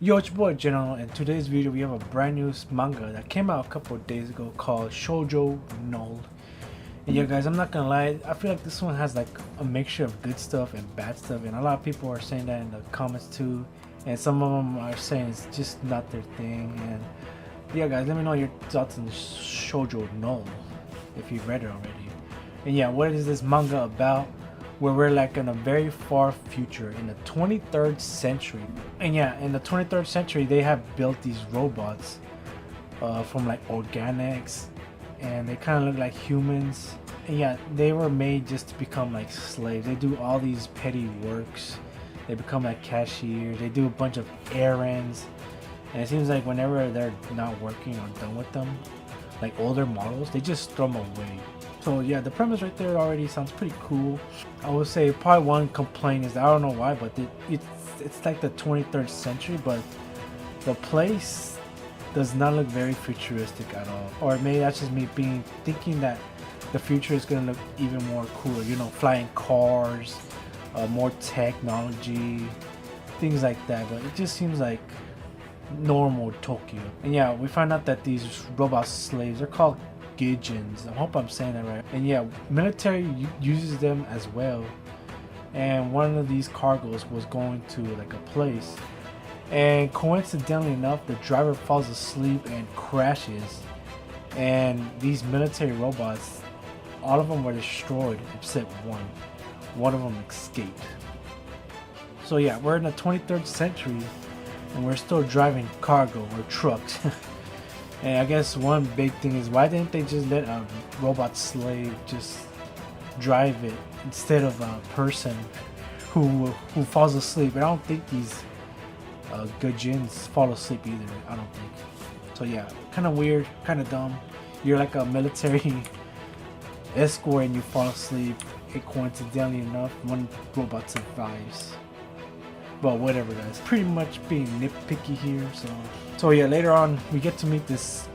Yo, it's your boy General. In today's video, we have a brand new manga that came out a couple of days ago called Shojo Null. And yeah, guys, I'm not gonna lie, I feel like this one has like a mixture of good stuff and bad stuff, and a lot of people are saying that in the comments too. And some of them are saying it's just not their thing. And yeah, guys, let me know your thoughts on Shojo Null if you've read it already. And yeah, what is this manga about? Where we're like in a very far future in the 23rd century. And yeah, in the 23rd century they have built these robots from like organics, and they kind of look like humans. And yeah, they were made just to become like slaves. They do all these petty works. They become like cashiers. They do a bunch of errands, and it seems like whenever they're not working or done with them, like older models, they just throw them away. So yeah, the premise right there already sounds pretty cool. I would say probably one complaint is, I don't know why, but it's like the 23rd century, but the place does not look very futuristic at all. Or maybe that's just me thinking that the future is gonna look even more cooler. You know, flying cars, more technology, things like that. But it just seems like normal Tokyo. And yeah, we find out that these robot slaves are called Gijins. I hope I'm saying that right. And yeah, military uses them as well. And one of these cargos was going to like a place, and coincidentally enough, the driver falls asleep and crashes. And these military robots, all of them were destroyed except one. One of them escaped. So yeah, we're in the 23rd century, and we're still driving cargo or trucks. And I guess one big thing is, why didn't they just let a robot slave just drive it instead of a person who falls asleep? And I don't think these Gajins fall asleep either. I don't think. So yeah, kind of weird, kind of dumb. You're like a military escort and you fall asleep. And coincidentally enough, one robot survives. But whatever, guys. Pretty much being nitpicky here. So yeah, later on we get to meet this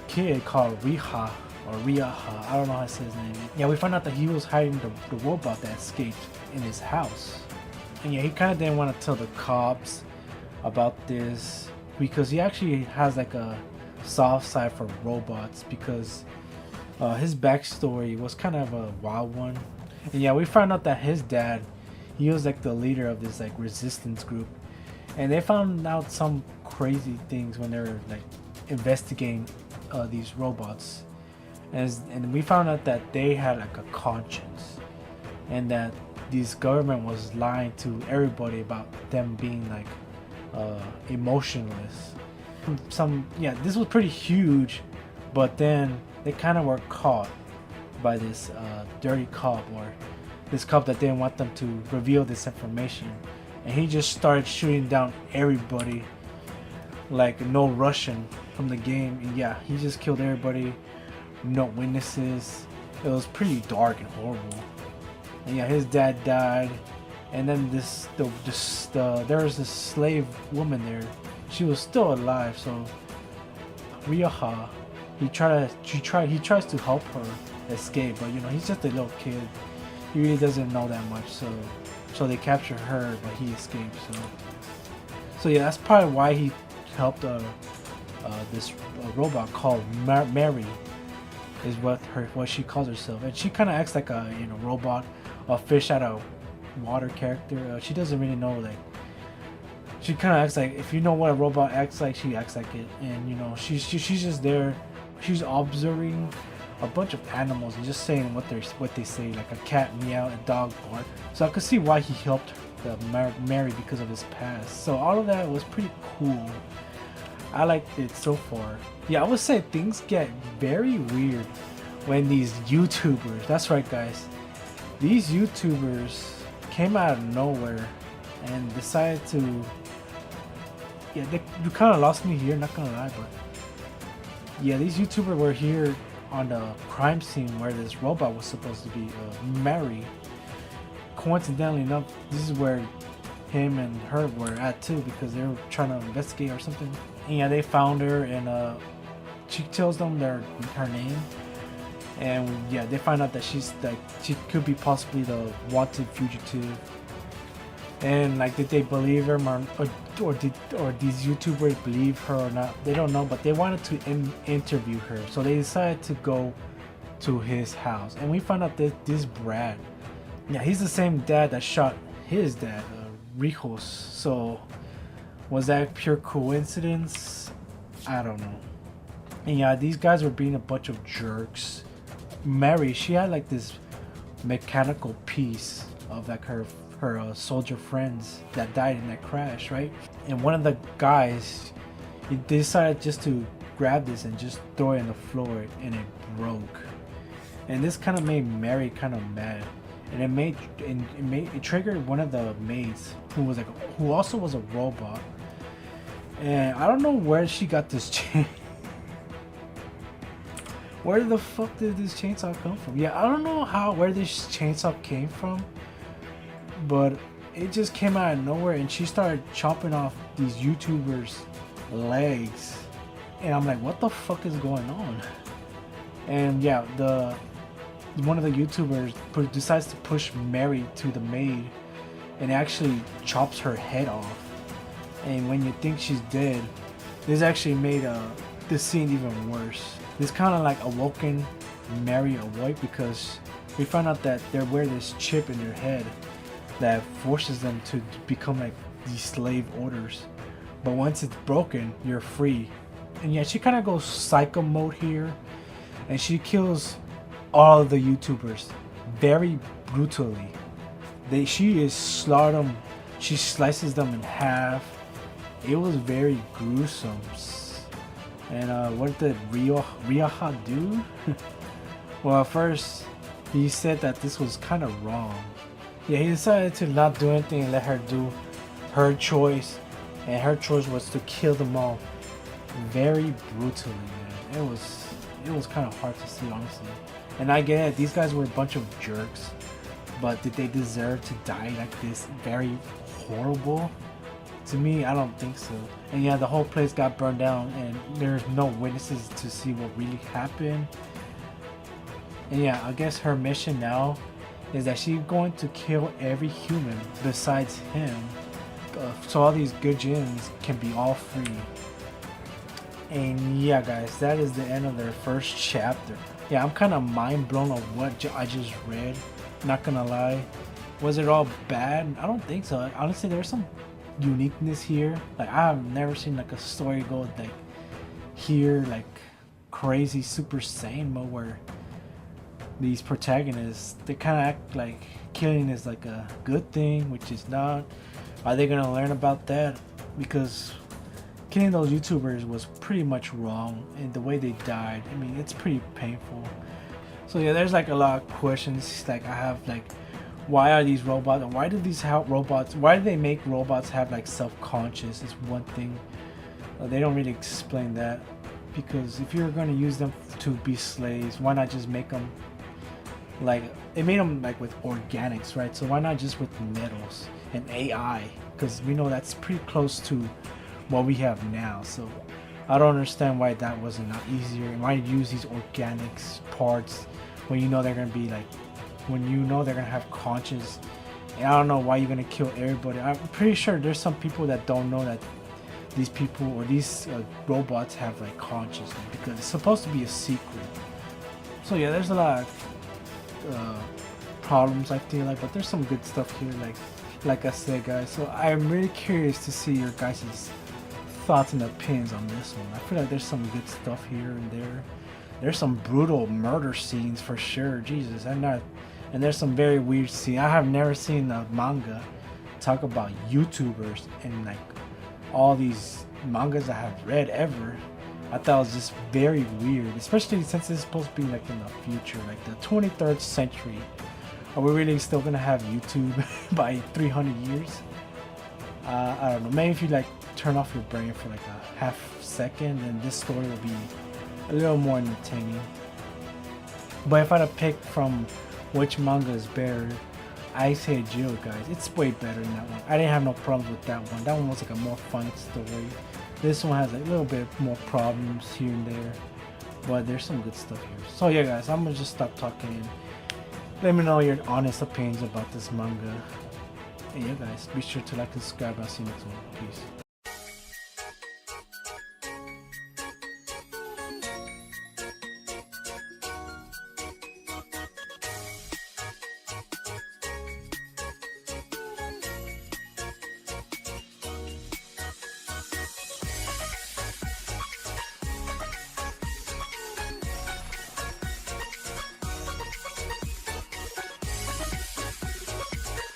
kid called Riha or Riaha. I don't know how to say his name. Yeah, we find out that he was hiding the robot that escaped in his house. And yeah, he kind of didn't want to tell the cops about this because he actually has like a soft side for robots, because his backstory was kind of a wild one. And yeah, we found out that his dad, he was like the leader of this like resistance group, and they found out some crazy things when they were like investigating these robots. And we found out that they had like a conscience, and that this government was lying to everybody about them being like emotionless. Yeah, this was pretty huge, but then they kind of were caught by this dirty cop, or this cop that didn't want them to reveal this information, and he just started shooting down everybody like no Russian from the game. And yeah, he just killed everybody, no witnesses. It was pretty dark and horrible. And yeah, his dad died, and then there was this slave woman there. She was still alive. So Ryaha, he tries to help her escape, but you know, he's just a little kid. He really doesn't know that much, so they capture her, but he escapes. So yeah, that's probably why he helped this robot called Mary, is what she calls herself. And she kind of acts like a robot, a fish out of water character. She doesn't really know, like, she kind of acts like, if you know what a robot acts like, she acts like it. And you know, she's just there, she's observing a bunch of animals and just saying what they say, like a cat meow, a dog bark. So I could see why he helped Mary, because of his past. So all of that was pretty cool. I liked it so far. Yeah, I would say things get very weird when these YouTubers, that's right guys, these YouTubers came out of nowhere and decided to, yeah, you kind of lost me here, not gonna lie, but yeah, these YouTubers were here on the crime scene where this robot was supposed to be Mary. Coincidentally enough, this is where him and her were at too, because they were trying to investigate or something. And yeah, they found her, and she tells them her name, and yeah, they find out that she could be possibly the wanted fugitive. And like, did they believe him or these YouTubers believe her or not? They don't know, but they wanted to interview her, so they decided to go to his house. And we found out that this Brad, yeah, he's the same dad that shot his dad, Rijos. So was that pure coincidence? I don't know. And yeah, these guys were being a bunch of jerks. Mary, she had like this mechanical piece of like her soldier friends that died in that crash, right? And one of the guys, he decided just to grab this and just throw it on the floor, and it broke. And this kind of made Mary kind of mad, and it triggered one of the maids who also was a robot. And I don't know where she got this chain. Where the fuck did this chainsaw come from? Yeah, I don't know where this chainsaw came from, but it just came out of nowhere, and she started chopping off these YouTubers' legs. And I'm like, what the fuck is going on? And yeah, one of the YouTubers decides to push Mary to the maid and actually chops her head off. And when you think she's dead, this actually made this scene even worse. This kind of like awoken Mary awake, because we found out that they wear this chip in their head that forces them to become like these slave orders. But once it's broken, you're free. And yeah, she kind of goes psycho mode here, and she kills all of the YouTubers very brutally. She slices them in half. It was very gruesome. And what did Ryaha do? Well, at first he said that this was kind of wrong. Yeah, he decided to not do anything and let her do her choice, and her choice was to kill them all very brutally, man. It was kind of hard to see, honestly. And I get it, these guys were a bunch of jerks, but did they deserve to die like this? Very horrible. To me, I don't think so. And yeah, the whole place got burned down, and there's no witnesses to see what really happened. And yeah, I guess her mission now is that she's going to kill every human besides him, so all these good gens can be all free. And yeah, guys, that is the end of their first chapter. Yeah, I'm kind of mind blown of what I just read. Not gonna lie. Was it all bad? I don't think so. Honestly, there's some uniqueness here. Like, I have never seen like a story go like here, like crazy Super Saiyan mode, where these protagonists, they kind of act like killing is like a good thing, which is not. Are they gonna learn about that? Because killing those YouTubers was pretty much wrong, and the way they died, I mean, it's pretty painful. So yeah, there's like a lot of questions like I have, like, why are these robots, and why do they make robots have like self-conscious is one thing. They don't really explain that, because if you're going to use them to be slaves, why not just make them like, they made them like with organics, right? So why not just with metals and AI, because we know that's pretty close to what we have now. So I don't understand why that wasn't not easier, and why use these organics parts when you know they're going to be like, when you know they're gonna have conscience. And I don't know why you're gonna kill everybody. I'm pretty sure there's some people that don't know that these people or these robots have like consciousness, because it's supposed to be a secret. So yeah, there's a lot of problems, I feel like, but there's some good stuff here, like I said, guys. So I'm really curious to see your guys' thoughts and opinions on this one. I feel like there's some good stuff here and there. There's some brutal murder scenes for sure. Jesus, and there's some very weird scenes. I have never seen a manga talk about YouTubers and like all these mangas I have read ever. I thought it was just very weird, especially since it's supposed to be like in the future, like the 23rd century. Are we really still gonna have YouTube by 300 years? I don't know. Maybe if you like turn off your brain for like a half second, then this story will be a little more entertaining. But if I had to pick from which manga is better, I say Jill, guys. It's way better than that one. I didn't have no problems with that one. That one was like a more fun story. This one has a little bit more problems here and there, but there's some good stuff here. So yeah, guys, I'm gonna just stop talking and let me know your honest opinions about this manga. And yeah, guys, be sure to like and subscribe. I'll see you next one. Peace.